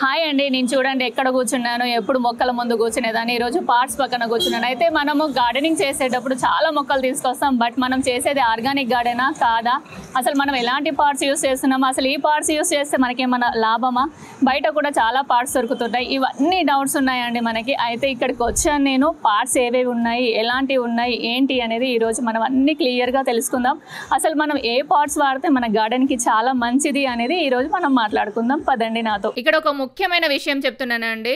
Hi అండి, నేను చూడండి ఎక్కడ కూర్చున్నాను, ఎప్పుడు మొక్కల ముందు కూర్చునేదాన్ని. ఈరోజు పార్ట్స్ పక్కన కూర్చున్నాను. అయితే మనము గార్డెనింగ్ చేసేటప్పుడు చాలా మొక్కలు తీసుకొస్తాం, బట్ మనం చేసేది ఆర్గానిక్ గార్డెనా కాదా, అసలు మనం ఎలాంటి పార్ట్స్ యూస్ చేస్తున్నామా, అసలు ఈ పార్ట్స్ యూస్ చేస్తే మనకేమన్నా లాభమా, బయట కూడా చాలా పార్ట్స్ దొరుకుతుంటాయి, ఇవన్నీ డౌట్స్ ఉన్నాయండి మనకి. అయితే ఇక్కడికి వచ్చాను నేను, పార్ట్స్ ఏవేవి ఉన్నాయి, ఎలాంటివి ఉన్నాయి, ఏంటి అనేది ఈరోజు మనం అన్నీ క్లియర్గా తెలుసుకుందాం. అసలు మనం ఏ పార్ట్స్ వాడితే మన గార్డెన్కి చాలా మంచిది అనేది ఈరోజు మనం మాట్లాడుకుందాం. పదండి నాతో. ఇక్కడ ఒక ముఖ్యమైన విషయం చెప్తున్నానండి,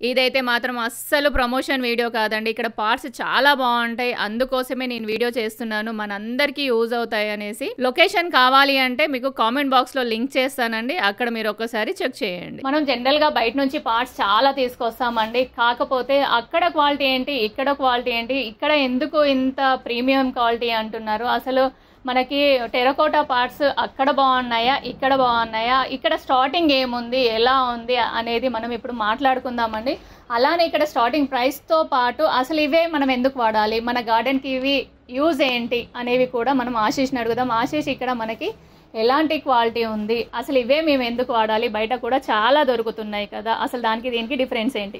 ఇదైతే మాత్రం అస్సలు ప్రమోషన్ వీడియో కాదండి. ఇక్కడ పార్ట్స్ చాలా బాగుంటాయి, అందుకోసమే నేను వీడియో చేస్తున్నాను, మనందరికీ యూజ్ అవుతాయి అనేసి. లొకేషన్ కావాలి అంటే మీకు కామెంట్ బాక్స్ లో లింక్ చేస్తానండి, అక్కడ మీరు ఒక్కసారి చెక్ చేయండి. మనం జనరల్ గా బయట నుంచి పార్ట్స్ చాలా తీసుకొస్తామండి, కాకపోతే అక్కడ క్వాలిటీ ఏంటి, ఇక్కడ క్వాలిటీ ఏంటి, ఇక్కడ ఎందుకు ఇంత ప్రీమియం క్వాలిటీ అంటున్నారు, అసలు మనకి టెరకోటా పార్ట్స్ అక్కడ బాగున్నాయా, ఇక్కడ బాగున్నాయా, ఇక్కడ స్టార్టింగ్ ఏముంది, ఎలా ఉంది అనేది మనం ఇప్పుడు మాట్లాడుకుందామండి. అలానే ఇక్కడ స్టార్టింగ్ ప్రైస్తో పాటు అసలు ఇవే మనం ఎందుకు వాడాలి, మన గార్డెన్కి ఇవి యూజ్ ఏంటి అనేవి కూడా మనం ఆశీష్ని అడుగుదాం. ఆశీష్, ఇక్కడ మనకి ఎలాంటి క్వాలిటీ ఉంది, అసలు ఇవే మేము ఎందుకు వాడాలి, బయట కూడా చాలా దొరుకుతున్నాయి కదా, అసలు దానికి దీనికి డిఫరెన్స్ ఏంటి?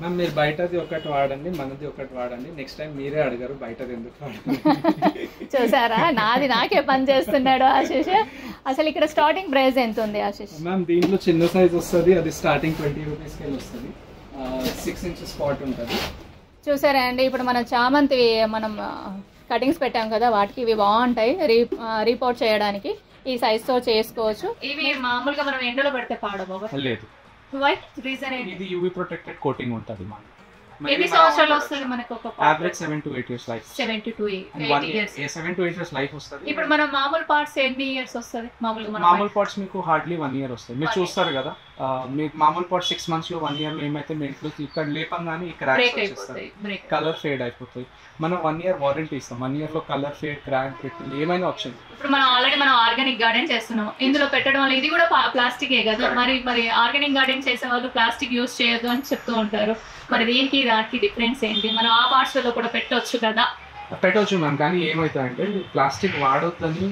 మ్యామ్, మీరు బయటది ఒకటి వాడండి, మనది ఒకటి వాడండి, నెక్స్ట్ టైం మీరే అడగారు బయటది ఎందుకు వాడండి. చూసారా, నాది నాకే పని చేస్తున్నాడు ఆశీష్. అసలు ఇక్కడ స్టార్టింగ్ ప్రైస్ ఎంత ఉంది ఆశీష్? మ్యామ్, దీంట్లో చిన్న సైజ్ వస్తుంది, అది స్టార్టింగ్ 20 రూపీస్కి వెళ్ళి వస్తుంది. 6 inches స్పాట్ ఉంటుంది. చూసారా అండి, ఇప్పుడు మన చామంతి మనం కటింగ్స్ పెట్టాం కదా, వాటికి ఇవి బాగుంటాయి రీపోర్ట్ చేయడానికి. ఈ సైజ్తో చేసుకోవచ్చు. ఇవి మామూలుగా మనం ఎండలో పెడితే పాడబోదు. లేదు, రీజన్ ఏంటి? ఇది యూవీ ప్రొటెక్టెడ్ కోటింగ్ ఉంటుంది. ఎన్ని సంవత్సరాలు వస్తుంది మనకు? ఒక average 7 to 8 years life. 7 to 8 years. 7 to 8 years life వస్తుంది. ఇప్పుడు మనం మామూలు పార్ట్స్ ఎన్ని ఇయర్స్ వస్తుంది? మామూలు పార్ట్స్ మీకు హార్డ్లీ 1 year వస్తుంది. మీరు చూస్తారు కదా, మీకు మామూలు పార్ట్ 6 months లో 1 year లో ఏమైతే మీ ఇంట్లో ఇక్కడ లేపంగానే ఈ క్రాక్స్ వచ్చేస్తాయి, కలర్ ఫేడ్ అయిపోతాయి. మనం 1 year వారంటీ ఇస్తాం. 1 year లో కలర్ ఫేడ్, క్రాక్ పెట్టి ఏమైనా వచ్చింది. ఇప్పుడు మనం ఆల్రెడీ ఆర్గానిక్ గార్డెన్ చేస్తున్నాం, ఇందులో పెట్టడం వల్ల ఇది కూడా ప్లాస్టికే కదా, మరి ఆర్గానిక్ గార్డెన్ చేసే వాళ్ళు ప్లాస్టిక్ యూజ్ చేయొద్దు అని చెప్తూ ఉంటారు. మరి దీనికి దానికి డిఫరెన్స్ ఏంటి? మనం ఆ పార్ట్స్ లో కూడా పెట్టవచ్చు కదా? పెట్టవచ్చు మ్యామ్, కానీ ఏమవుతాయంటే ప్లాస్టిక్ వాడొద్దని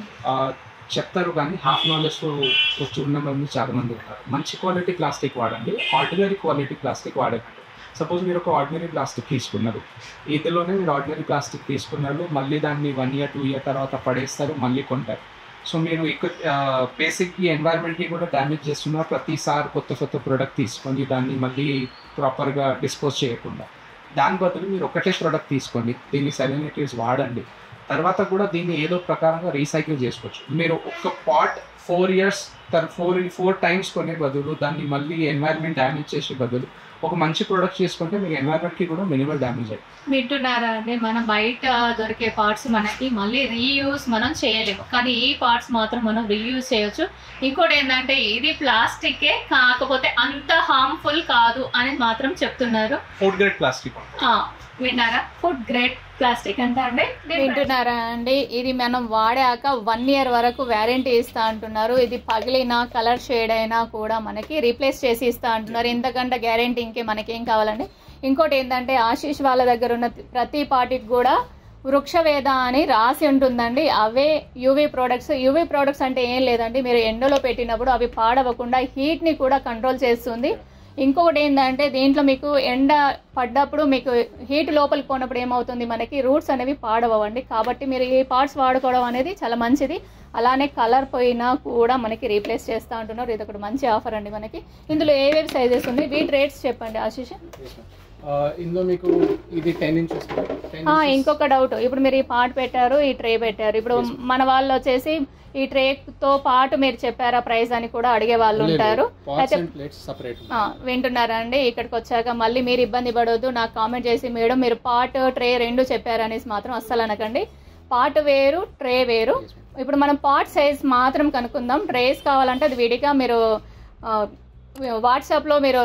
చెప్తారు, కానీ హాఫ్ నాలెడ్జ్తో ఉన్న మంది చాలా మంది ఉంటారు. మంచి క్వాలిటీ ప్లాస్టిక్ వాడండి, ఆర్డినరీ క్వాలిటీ ప్లాస్టిక్ వాడకండి. సపోజ్ మీరు ఒక ఆర్డినరీ ప్లాస్టిక్ తీసుకున్నారు, ఇందులోనే మీరు ఆర్డినరీ ప్లాస్టిక్ తీసుకున్నారు, మళ్ళీ దాన్ని 1 year 2 year తర్వాత పడేస్తారు, మళ్ళీ కొంటారు. సో మీరు బేసిక్గా ఎన్వైరన్మెంట్కి కూడా డ్యామేజ్ చేస్తున్నారు. ప్రతిసారి కొత్త ప్రోడక్ట్ తీసుకొని దాన్ని మళ్ళీ ప్రాపర్గా డిస్పోజ్ చేయకుండా, దాని బదులు మీరు ఒకటే ప్రోడక్ట్ తీసుకోండి, దీన్ని సెలెనిటీస్ వాడండి, తర్వాత కూడా దీన్ని ఏదో ప్రకారంగా రీసైకిల్ చేసుకోవచ్చు. మీరు ఒక పాట్ 4 years 4 times కొనే బదులు, దాన్ని మళ్ళీ ఎన్వైరన్మెంట్ డ్యామేజ్ చేసే బదులు ఒక మంచి ప్రోడక్ట్ చేసుకుంటే మీకు ఎన్వైరన్మెంట్కి కూడా మినిమల్ డ్యామేజ్ అయ్యి. వింటున్నారా అండి, మనం బయట దొరికే పార్ట్స్ మనకి మళ్ళీ రీయూజ్ మనం చేయలేము, కానీ ఈ పార్ట్స్ మాత్రం మనం రీయూజ్ చేయొచ్చు. ఇంకోటి ఏంటంటే ఇది ప్లాస్టికే, కాకపోతే అంత హార్మ్ఫుల్ కాదు అని మాత్రం చెప్తున్నారు. Food grade plastic. విన్నారా, ఫుడ్ గ్రేడ్ ప్లాస్టిక్ అంటే అండి. వింటున్నారా అండి, ఇది మనం వాడాక 1 year వరకు వ్యారంటీ ఇస్తా అంటున్నారు. ఇది పగిలినా కలర్ షేడ్ అయినా కూడా మనకి రీప్లేస్ చేసి ఇస్తా అంటున్నారు. ఇంతకంటే గ్యారంటీ ఇంకే మనకేం కావాలండి. ఇంకోటి ఏంటంటే ఆశీష్ వాళ్ళ దగ్గర ఉన్న ప్రతి పార్టీకి కూడా వృక్షవేద అని రాసి ఉంటుందండి. అవే యూవీ ప్రోడక్ట్స్ అంటే ఏం లేదండి, మీరు ఎండలో పెట్టినప్పుడు అవి పాడవకుండా హీట్ని కూడా కంట్రోల్ చేస్తుంది. ఇంకొకటి ఏంటంటే దీంట్లో మీకు ఎండ పడ్డప్పుడు మీకు హీట్ లోపలికి పోయినప్పుడు ఏమవుతుంది, మనకి రూట్స్ అనేవి పాడవండి. కాబట్టి మీరు ఈ పార్ట్స్ వాడుకోవడం అనేది చాలా మంచిది. అలానే కలర్ పోయినా కూడా మనకి రీప్లేస్ చేస్తూ ఉంటున్నారు. ఇది ఒకటి మంచి ఆఫర్ అండి మనకి. ఇందులో ఏవేవి సైజెస్ ఉన్నాయి, వీటి రేట్స్ చెప్పండి ఆశీష్. ఇందులో మీకు ఇది 10 inches. ఇంకొక డౌట్, ఇప్పుడు మీరు ఈ పార్ట్ పెట్టారు, ఈ ట్రే పెట్టారు, ఇప్పుడు మన వాళ్ళు వచ్చేసి ఈ ట్రేతో పాటు మీరు చెప్పారా ప్రైస్ అని కూడా అడిగే వాళ్ళు ఉంటారు. అయితే వింటున్నారా అండి, ఇక్కడికి వచ్చాక మళ్ళీ మీరు ఇబ్బంది పడవద్దు, నాకు కామెంట్ చేసి మేడం మీరు పార్ట్ ట్రే 2 చెప్పారు అనేసి మాత్రం అస్సలు అనకండి. పార్ట్ వేరు, ట్రే వేరు. ఇప్పుడు మనం పార్ట్ సైజ్ మాత్రం కనుక్కుందాం. ట్రేస్ కావాలంటే అది విడిగా మీరు వాట్సాప్లో మీరు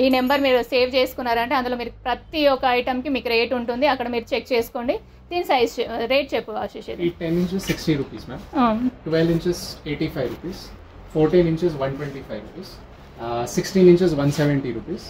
ఈ నెంబర్ మీరు సేవ్ చేసుకున్నారంటే అందులో మీరు ప్రతి ఒక్క ఐటమ్కి మీకు రేట్ ఉంటుంది, అక్కడ మీరు చెక్ చేసుకోండి. దీని సైజ్ రేట్ చెప్పు Ashish. 10 inches 60 rupees ma'am, 12 inches 85 rupees, 14 inches 125 rupees, 16 inches 170 rupees,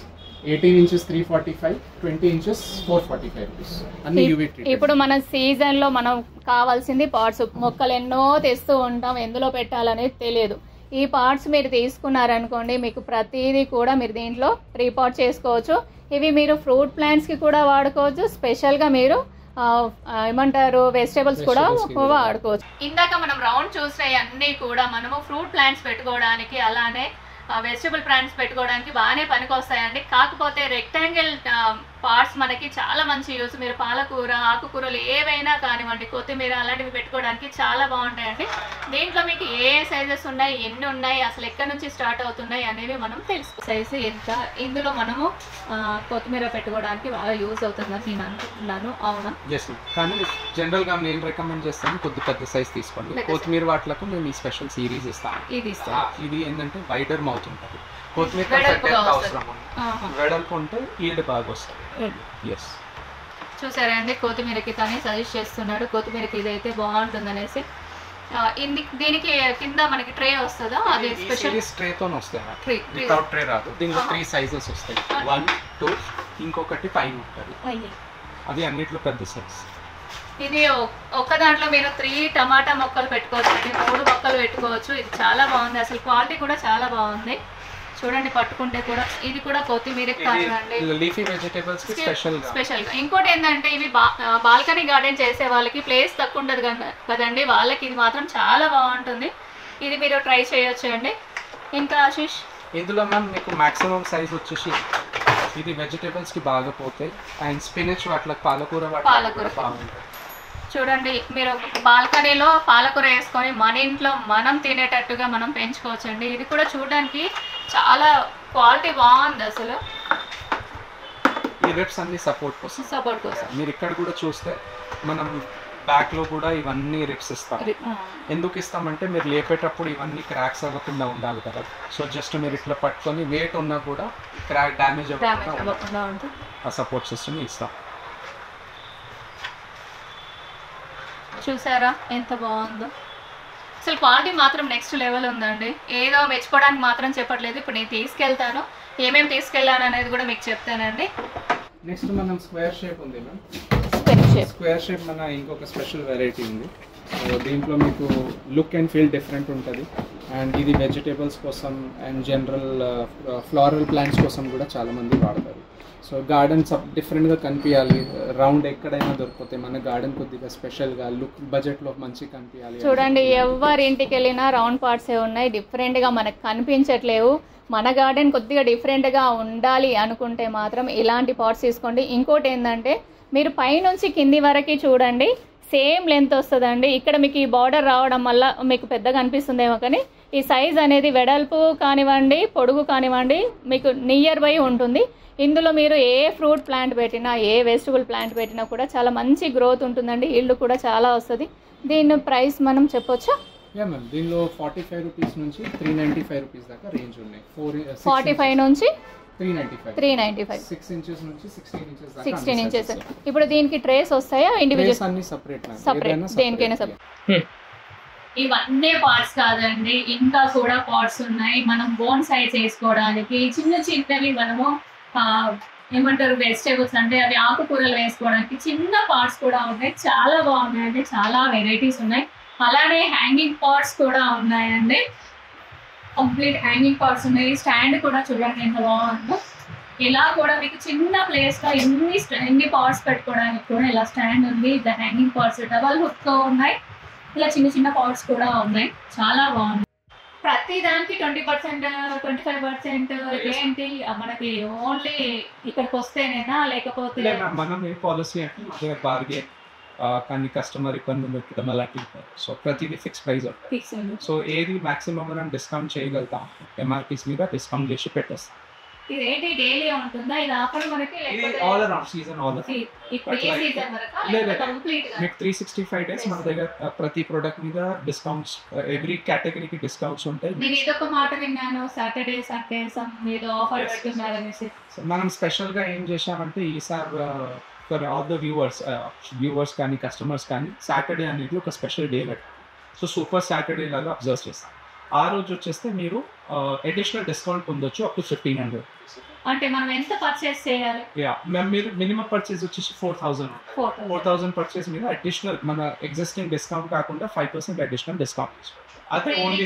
18 inches 345, 20 inches 445 rupees. అన్ని యూవీ ట్రీట్. ఇప్పుడు మన సీజన్లో మనం కావాల్సింది పార్ట్స్, మొక్కలు ఎన్నో తెస్తూ ఉంటాం, ఎందులో పెట్టాలనేది తెలియదు. ఈ పార్ట్స్ మీరు తీసుకున్నారనుకోండి మీకు ప్రతిదీ కూడా మీరు దీంట్లో రీపాట్ చేసుకోవచ్చు. ఇవి మీరు ఫ్రూట్ ప్లాంట్స్కి కూడా వాడుకోవచ్చు, స్పెషల్గా మీరు ఏమంటారు వెజిటేబుల్స్ కూడా వాడుకోవచ్చు. ఇందాక మనం రౌండ్ చూసినవి అన్నీ కూడా మనము ఫ్రూట్ ప్లాంట్స్ పెట్టుకోవడానికి అలానే వెజిటబుల్ ప్లాంట్స్ పెట్టుకోవడానికి బాగానే పనికొస్తాయండి. కాకపోతే రెక్టాంగిల్ పార్ట్స్ మనకి చాలా మంచి యూస్. మీరు పాలకూర ఆకుకూరలు ఏవైనా కానివ్వండి, కొత్తిమీర అలాంటివి పెట్టుకోవడానికి చాలా బాగుంటాయండి. దీంట్లో మీకు ఏ సైజెస్ ఉన్నాయి, ఎన్ని ఉన్నాయి, అసలు ఎక్కడి నుంచి స్టార్ట్ అవుతున్నాయి అనేవి మనం తెలుసు. సైజు ఎంత, ఇందులో మనము కొత్తిమీర పెట్టుకోవడానికి బాగా యూజ్ అవుతుందని నేను అనుకుంటున్నాను. అవునా? కానీ జనరల్గా నేను రికమెండ్ చేస్తాను కొద్ది పెద్ద సైజ్ తీసుకోండి. కొత్తిమీర వాటిలకు మేము ఈ స్పెషల్ సిరీస్ ఇస్తాం. ఇది ఏంటంటే వైడర్ మౌత్ ఉంటుంది. కొత్తిమీర అవసరం వెడల్పు ఉంటే ఈల్డ్ బాగా వస్తుంది. చూసారా అండి, కొత్తిమీరకి తనే సజెస్ట్ చేస్తున్నాడు కొత్తిమీరకి ఇదైతే బాగుంటుంది అనేసి. దీనికి కింద మనకి ట్రే వస్తుందా? అది స్పెషల్ ట్రేతో వస్తాయి, వితౌట్ ట్రే రాదు. దీంట్లో 3 సైజెస్ వస్తాయి, 1, 2, ఇంకొకటి పైన ఉంటుంది. అది అన్నిట్లో పెద్ద సైజ్. ఇది ఒక దాంట్లో మీరు 3 టమాటా మొక్కలు పెట్టుకోవచ్చు, 3 మొక్కలు పెట్టుకోవచ్చు. ఇది చాలా బాగుంది, అసలు క్వాలిటీ కూడా చాలా బాగుంది. చూడండి పట్టుకుంటే కూడా ఇది కూడా కొత్తిమీర కాదండి, లీఫీ వెజిటేబుల్స్ కి స్పెషల్ గా. ఇంకోటి ఏంటంటే ఇవి బాల్కనీ గార్డెన్ చేసే వాళ్ళకి ప్లేస్ తక్కువ ఉండదు కదండి, వాళ్ళకి ఇది మాత్రం చాలా బాగుంటుంది. ఇది మీరు ట్రై చేయొచ్చు అండి. ఇంకా ఆశీష్, ఇందులో మ్యామ్ మీకు మాక్సిమం సైజ్ వచ్చేసి ఇది వెజిటేబుల్స్ కి బాగా పోతాయి. అండ్ స్పినచ్ వాటికి పాలకూర బాగుంటుంది. చూడండి మీరు బాల్కనీలో పాలకూర వేసుకొని మన ఇంట్లో మనం తినేటట్టుగా మనం పెంచుకోవచ్చండి. ఇది కూడా చూడడానికి చాలా క్వాలిటీ బాగుంది అసలు. ఈ రిప్స్ అన్ని సపోర్ట్ కోసం మీరు ఇక్కడ కూడా చూస్తే మనం బ్యాక్ లో కూడా ఇవన్నీ రిప్స్ ఇస్తాం. ఎందుకు ఇస్తామంటే మీరు లేపేటప్పుడు ఇవన్నీ క్రాక్స్ అవ్వకుండా ఉండాలి కదా. సో జస్ట్ మీరు ఇట్లా పట్టుకొని వెయిట్ ఉన్నా కూడా క్రాక్ డ్యామేజ్ అవ్వకుండా ఆ సపోర్ట్ సిస్టమ్ ఇస్తాం. చూసారా ఎంత బాగుందో, అసలు క్వాలిటీ మాత్రం నెక్స్ట్ లెవెల్ ఉందండి. ఏదో మెచ్చుకోవడానికి మాత్రం చెప్పట్లేదు. ఇప్పుడు నేను తీసుకెళ్తాను, ఏమేమి తీసుకెళ్ళాను అనేది కూడా మీకు చెప్తానండి. నెక్స్ట్ మనం స్క్వేర్ షేప్ ఉంది మ్యామ్. స్క్వేర్ షేప్ మన ఇంకొక స్పెషల్ వెరైటీ ఉంది. దీంట్లో మీకు లుక్ అండ్ ఫీల్ డిఫరెంట్ ఉంటుంది. అండ్ ఇది వెజిటేబుల్స్ కోసం అండ్ జనరల్ ఫ్లోరల్ ప్లాంట్స్ కోసం కూడా చాలామంది వాడతారు. సో గార్డెన్ డిఫరెంట్గా కనిపించాలి, రౌండ్ ఎక్కడైనా దొరికితే మన గార్డెన్ కొద్దిగా స్పెషల్గా లుక్ బడ్జెట్లో మంచి కనిపించాలి. చూడండి ఎవరి ఇంటికి వెళ్ళినా రౌండ్ పార్ట్సే ఉన్నాయి, డిఫరెంట్గా మనకు కనిపించట్లేవు. మన గార్డెన్ కొద్దిగా డిఫరెంట్గా ఉండాలి అనుకుంటే మాత్రం ఇలాంటి పార్ట్స్ తీసుకోండి. ఇంకోటి ఏంటంటే మీరు పైనుంచి కింది వరకు చూడండి సేమ్ లెంత్ వస్తుందండి. ఇక్కడ మీకు ఈ బార్డర్ రావడం వల్ల మీకు పెద్దగా అనిపిస్తుందేమో, కానీ ఈ సైజ్ అనేది వెడల్పు కానివ్వండి పొడుగు కానివ్వండి మీకు నియర్ బై ఉంటుంది. ఇందులో మీరు ఏ ఫ్రూట్ ప్లాంట్ పెట్టినా ఏ వెజిటబుల్ ప్లాంట్ పెట్టినా కూడా చాలా మంచి గ్రోత్ ఉంటుందండి, ఈల్డ్ కూడా చాలా వస్తుంది. దీని ప్రైస్ మనం చెప్పొచ్చా? మ్యామ్ దీనిలో 45 రూపీస్ నుంచి 395 రూపీస్ దాకా రేంజ్ ఉన్నాయి. 45 నుంచి 395 6 ఇంచెస్ నుంచి 16 ఇంచెస్. ఇప్పుడు దీనికి ట్రేస్ వస్తాయా ఇండివిజువల్? అన్ని సెపరేట్ దేనికైనా సెపరేట్. ఇవన్నీ పార్ట్స్ కాదండి, ఇంకా కూడా పార్ట్స్ ఉన్నాయి. మనం బోన్ సైజ్ వేసుకోవడానికి చిన్న చిన్నవి మనము ఏమంటారు వెజిటేబుల్స్ అంటే అవి ఆకుకూరలు వేసుకోవడానికి చిన్న పార్ట్స్ కూడా ఉన్నాయి. చాలా బాగున్నాయండి, చాలా వెరైటీస్ ఉన్నాయి. అలానే హ్యాంగింగ్ పార్ట్స్ కూడా ఉన్నాయండి, కంప్లీట్ హ్యాంగింగ్ పార్ట్స్ ఉన్నాయి. స్టాండ్ కూడా చూడండి ఎంత బాగుందో. ఇలా కూడా మీకు చిన్న ప్లేస్లో ఎన్ని పార్ట్స్ పెట్టుకోవడానికి కూడా ఇలా స్టాండ్ ఉంది. ద హ్యాంగింగ్ పార్ట్స్ డబల్ హుక్తో ఉన్నాయి. ఇలా చిన్న చిన్న పార్ట్స్ కూడా ఉన్నాయి, చాలా బాగుంది. ప్రతి దానికి 20% 25% ఏంటి మనకి ఓన్లీ ఇక్కడికి వస్తేనేనా లేకపోతే మనం ఏ పాలసీ అంటే బార్గెన్ కానీ కస్టమర్ ఇబ్బంది పెట్టడం అలాంటివి. సో ప్రతిదీ ఫిక్స్ ప్రైస్ ఉంటుంది. సో ఏది మాక్సిమం మనం డిస్కౌంట్ చేయగలుగుతాం, ఎంఆర్పీస్ మీద డిస్కౌంట్ చేసి పెట్టేస్తాం. ఇదేంటి డైలీ ఉంటుందా ఇది ఆఫర్ మనకి? ఆల్ అరౌండ్ సీజన్ ఆల్ ఇప్పుడు ఏ సీజన్ వరకు కంప్లీట్ గా మీకు 365 డేస్ మన దగ్గర ప్రతి ప్రొడక్ట్ మీద డిస్కౌంట్స్, ఎవ్రీ కేటగిరీకి డిస్కౌంట్స్ ఉంటాయి. నేను ఇదొక మాట విన్నాను, సాటర్డే సండే మీద ఆఫర్ పెడుతున్నారు అనేసి. మనం స్పెషల్గా ఏం చేసామంటే ఈసారి ఫర్ ఆల్ ద వ్యూవర్స్ కానీ కస్టమర్స్ కానీ సాటర్డే అనేది ఒక స్పెషల్ డే పెట్టాం. సో సూపర్ సాటర్డే లాగా అబ్జర్వ్ చేస్తాం. ఆ రోజు వచ్చేస్తే మీరు అడిషనల్ డిస్కౌంట్ పొందొచ్చు అప్ టు 1500. అంటే మనం ఎంత పర్చేస్ చేయాలి? మీరు మినిమం పర్చేస్ వచ్చేసి 4000. 4000 పర్చేస్ మీద అడిషనల్ మన ఎగ్జిస్టింగ్ డిస్కౌంట్ కాకుండా 5% అడిషనల్ డిస్కౌంట్. అదే ఓన్లీ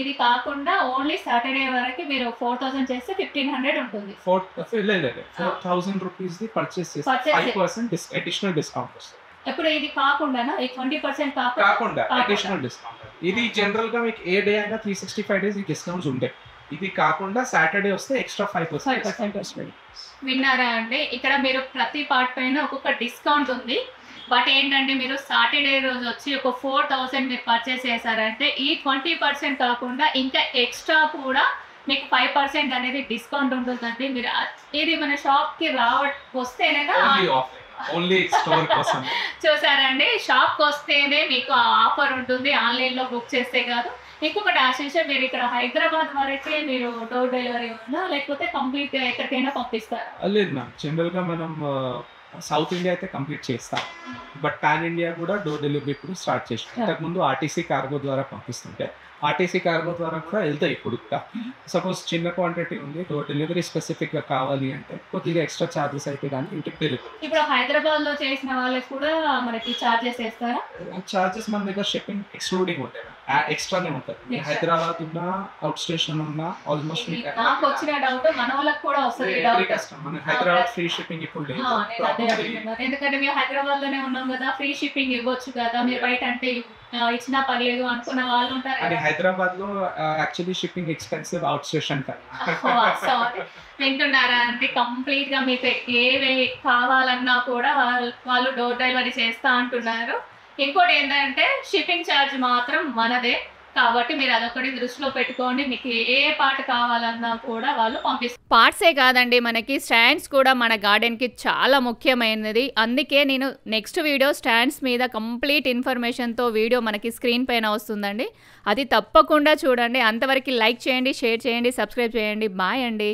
ఇది కాకుండా ఓన్లీ సాటర్డే వరకు మీరు 4000 చేస్తే 1500 ఉంటుంది. 4000 రూపీస్ ది పర్చేస్ చేస్తే 5% అడిషనల్ డిస్కౌంట్ వస్తుంది. ఇప్పుడు ఇది కాకుండా 20% కాకుండా అడిషనల్ డిస్కౌంట్. ఇది జనరల్ గా మీకు ఏ డే అయినా 365 డేస్ ఈ డిస్కౌంట్స్ ఉంటాయి. ఇది కాకుండా సాటర్డే వస్తే ఎక్స్ట్రా 5% వస్తుంది. విన్నారా అండి? ఇక్కడ మీరు ప్రతి పార్ట్ పైన ఒక్కొక్క డిస్కౌంట్ ఉంది. బట్ ఏంటంటే మీరు సాటర్డే రోజు వచ్చి ఒక 4000 మీరు పర్చేస్ చేశారంటే ఈ 20% కాకుండా ఇంకా ఎక్స్ట్రా కూడా మీకు 5% అనేది డిస్కౌంట్ ఉంటుందండి. మీరు ఇది మన షాప్కి వస్తేనే ఓన్లీ స్టోర్ కోసం చూసారండి, షాప్కి వస్తేనే మీకు ఆ ఆఫర్ ఉంటుంది, ఆన్లైన్లో బుక్ చేస్తే కాదు. ఇంకొకటి ఆశించే మీరు ఇక్కడ హైదరాబాద్ వరకే మీరు డోర్ డెలివరీ ఉందా లేకపోతే కంప్లీట్గా ఎక్కడికైనా పంపిస్తారా? లేదు మ్యామ్, జనరల్గా మనం సౌత్ ఇండియా అయితే కంప్లీట్ చేస్తాం. బట్ పాన్ ఇండియా కూడా డోర్ డెలివరీ ఇప్పుడు స్టార్ట్ చేసాం. ఇంతకుముందు ఆర్టీసీ కార్గో ద్వారా పంపిస్తుంటే ఆర్టీసీ కార్గో ద్వారా కూడా వెళ్తాయి. ఇప్పుడు సపోజ్ చిన్న క్వాంటిటీ ఉంది, డోర్ డెలివరీ స్పెసిఫిక్గా కావాలి అంటే కొద్దిగా ఎక్స్ట్రా ఛార్జెస్ అయితే కానీ ఇంటికి తెలుగు. ఇప్పుడు హైదరాబాద్లో చేసిన వాళ్ళకి కూడా మనకి ఛార్జెస్ వేస్తారా? ఛార్జెస్ మన దగ్గర షిప్పింగ్ ఎక్స్క్లూడింగ్ ఉంటాయి, ఎక్స్ట్రానే ఉంటుంది. హైదరాబాద్ ఉన్నా అవుట్ స్టేషన్ ఉన్నా ఆల్మోస్ట్ నాకు వచ్చిన డౌట్ మన వాళ్ళకి కూడా వస్తుంది. మన హైదరాబాద్ ఫ్రీ షిప్పింగ్ ఇప్పుడు లేదు. ఎందుకంటే మేము హైదరాబాద్ లోనే ఉన్నాం కదా, ఫ్రీ షిప్పింగ్ ఇవ్వచ్చు కదా, మీరు బయట అంటే ఇచ్చినా పర్లేదు అనుకున్న వాళ్ళు ఉంటారు. అది హైదరాబాద్ లో actually shipping expensive, out station వింటున్నారా అంటే కంప్లీట్ గా మీకు ఏవి కావాలన్నా కూడా వాళ్ళు డోర్ డెలివరీ చేస్తా అంటున్నారు. ఇంకోటి ఏంటంటే షిప్పింగ్ ఛార్జ్ మాత్రం మనదే, కాబట్టి మీరు అదొకటి దృష్టిలో పెట్టుకోండి. మీకు ఏ పార్ట్ కావాలన్నా కూడా వాళ్ళు పంపిస్తారు. పార్ట్సే కాదండి, మనకి స్టాండ్స్ కూడా మన గార్డెన్కి చాలా ముఖ్యమైనది. అందుకే నేను నెక్స్ట్ వీడియో స్టాండ్స్ మీద కంప్లీట్ ఇన్ఫర్మేషన్తో వీడియో మనకి స్క్రీన్ పైన వస్తుందండి. అది తప్పకుండా చూడండి. అంతవరకు లైక్ చేయండి, షేర్ చేయండి, సబ్స్క్రైబ్ చేయండి. బాయ్ అండి.